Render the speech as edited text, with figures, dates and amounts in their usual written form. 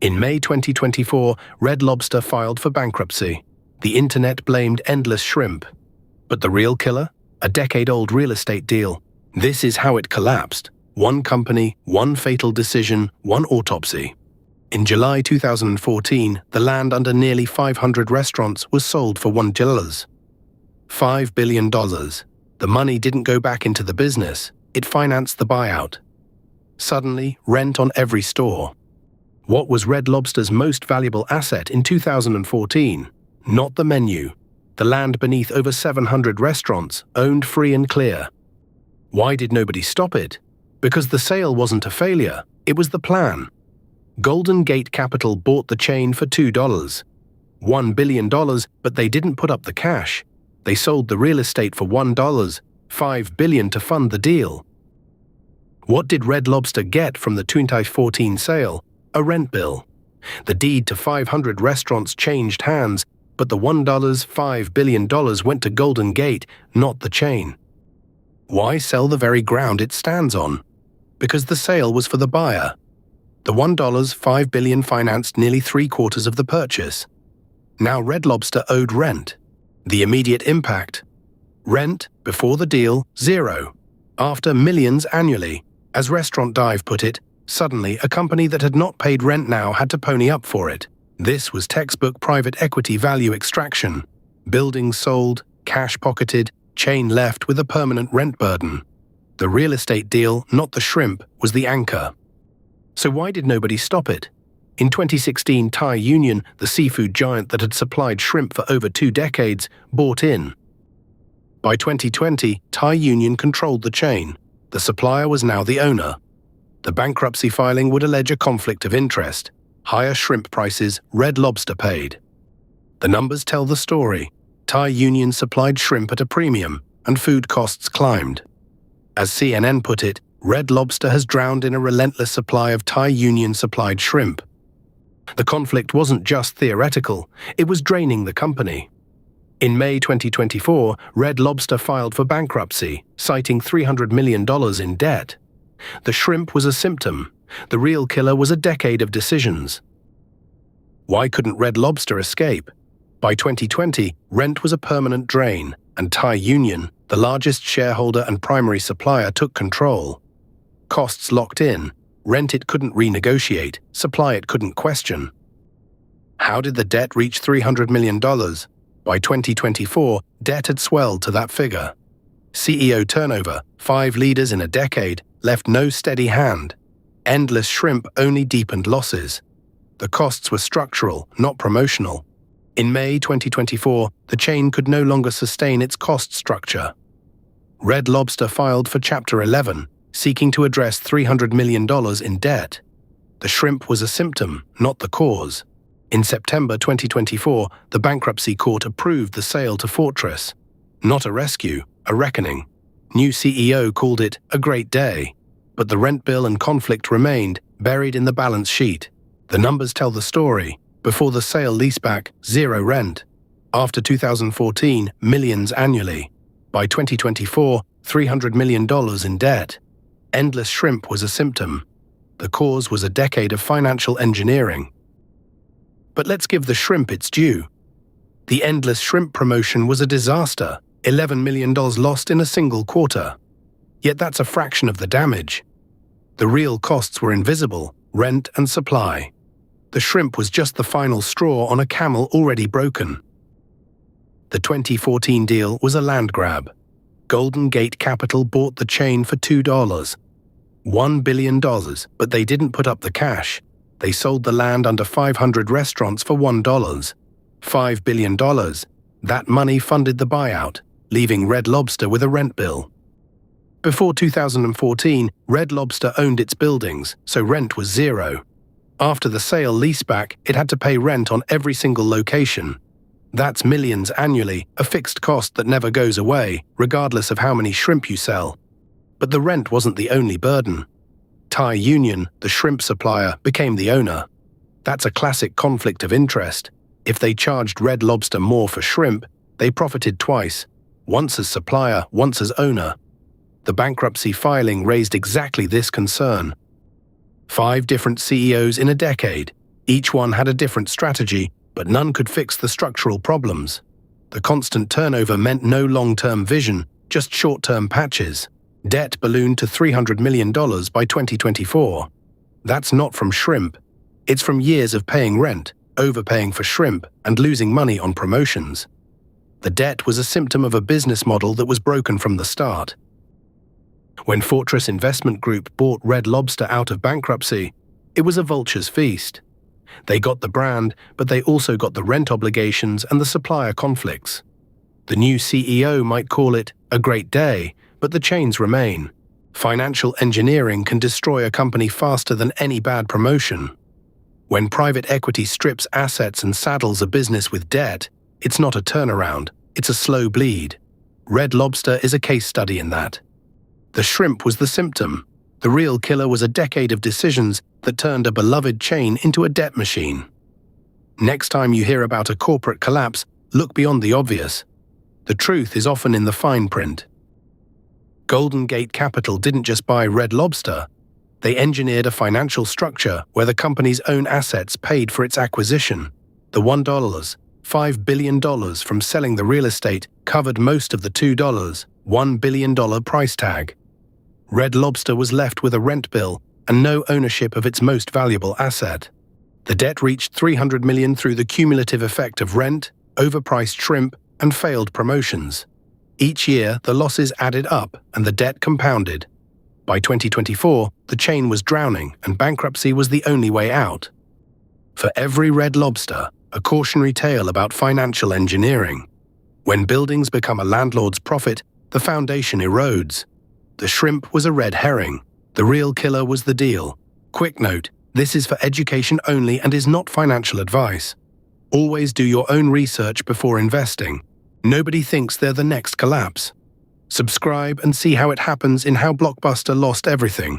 In May 2024, Red Lobster filed for bankruptcy. The internet blamed endless shrimp. But the real killer? A decade-old real estate deal. This is how it collapsed. One company, one fatal decision, one autopsy. In July 2014, the land under nearly 500 restaurants was sold for $1. $5 billion. The money didn't go back into the business, it financed the buyout. Suddenly, rent on every store. What was Red Lobster's most valuable asset in 2014? Not the menu. The land beneath over 700 restaurants, owned free and clear. Why did nobody stop it? Because the sale wasn't a failure, it was the plan. Golden Gate Capital bought the chain for $2. $1 billion, but they didn't put up the cash. They sold the real estate for $1, $5 billion to fund the deal. What did Red Lobster get from the 2014 sale? A rent bill. The deed to 500 restaurants changed hands, but the $5 billion went to Golden Gate, not the chain. Why sell the very ground it stands on? Because the sale was for the buyer. The $5 billion financed nearly three-quarters of the purchase. Now Red Lobster owed rent. The immediate impact? Rent, before the deal, zero. After, millions annually. As Restaurant Dive put it, suddenly a company that had not paid rent now had to pony up for it. This was textbook private equity value extraction. Buildings sold, cash pocketed, chain left with a permanent rent burden. The real estate deal, not the shrimp, was the anchor. So why did nobody stop it? In 2016, Thai Union, the seafood giant that had supplied shrimp for over 2 decades, bought in. By 2020, Thai Union controlled the chain. The supplier was now the owner. The bankruptcy filing would allege a conflict of interest. Higher shrimp prices, Red Lobster paid. The numbers tell the story. Thai Union supplied shrimp at a premium, and food costs climbed. As CNN put it, Red Lobster has drowned in a relentless supply of Thai Union-supplied shrimp. The conflict wasn't just theoretical, it was draining the company. In May 2024, Red Lobster filed for bankruptcy, citing $300 million in debt. The shrimp was a symptom. The real killer was a decade of decisions. Why couldn't Red Lobster escape? By 2020, rent was a permanent drain, and Thai Union, the largest shareholder and primary supplier, took control. Costs locked in, rent it couldn't renegotiate, supply it couldn't question. How did the debt reach $300 million? By 2024, debt had swelled to that figure. CEO turnover, 5 leaders in a decade, left no steady hand. Endless shrimp only deepened losses. The costs were structural, not promotional. In May 2024, the chain could no longer sustain its cost structure. Red Lobster filed for Chapter 11, seeking to address $300 million in debt. The shrimp was a symptom, not the cause. In September 2024, the bankruptcy court approved the sale to Fortress. Not a rescue, a reckoning. New CEO called it a great day. But the rent bill and conflict remained, buried in the balance sheet. The numbers tell the story. Before the sale-leaseback, zero rent. After 2014, millions annually. By 2024, $300 million in debt. Endless shrimp was a symptom. The cause was a decade of financial engineering. But let's give the shrimp its due. The endless shrimp promotion was a disaster, $11 million lost in a single quarter. Yet that's a fraction of the damage. The real costs were invisible, rent and supply. The shrimp was just the final straw on a camel already broken. The 2014 deal was a land grab. Golden Gate Capital bought the chain for $2. $1 billion, but they didn't put up the cash. They sold the land under 500 restaurants for $1. $5 billion. That money funded the buyout, leaving Red Lobster with a rent bill. Before 2014, Red Lobster owned its buildings, so rent was zero. After the sale-leaseback, it had to pay rent on every single location. That's millions annually, a fixed cost that never goes away, regardless of how many shrimp you sell. But the rent wasn't the only burden. Thai Union, the shrimp supplier, became the owner. That's a classic conflict of interest. If they charged Red Lobster more for shrimp, they profited twice, once as supplier, once as owner. The bankruptcy filing raised exactly this concern. 5 different CEOs in a decade. Each one had a different strategy, but none could fix the structural problems. The constant turnover meant no long-term vision, just short-term patches. Debt ballooned to $300 million by 2024. That's not from shrimp. It's from years of paying rent, overpaying for shrimp, and losing money on promotions. The debt was a symptom of a business model that was broken from the start. When Fortress Investment Group bought Red Lobster out of bankruptcy, it was a vulture's feast. They got the brand, but they also got the rent obligations and the supplier conflicts. The new CEO might call it a great day, but the chains remain. Financial engineering can destroy a company faster than any bad promotion. When private equity strips assets and saddles a business with debt, it's not a turnaround, it's a slow bleed. Red Lobster is a case study in that. The shrimp was the symptom. The real killer was a decade of decisions that turned a beloved chain into a debt machine. Next time you hear about a corporate collapse, look beyond the obvious. The truth is often in the fine print. Golden Gate Capital didn't just buy Red Lobster. They engineered a financial structure where the company's own assets paid for its acquisition. The $5 billion from selling the real estate covered most of the $1 billion price tag. Red Lobster was left with a rent bill and no ownership of its most valuable asset. The debt reached $300 million through the cumulative effect of rent, overpriced shrimp, and failed promotions. Each year, the losses added up and the debt compounded. By 2024, the chain was drowning and bankruptcy was the only way out. For every Red Lobster, a cautionary tale about financial engineering. When buildings become a landlord's profit, the foundation erodes. The shrimp was a red herring. The real killer was the deal. Quick note, this is for education only and is not financial advice. Always do your own research before investing. Nobody thinks they're the next collapse. Subscribe and see how it happens in How Blockbuster Lost Everything.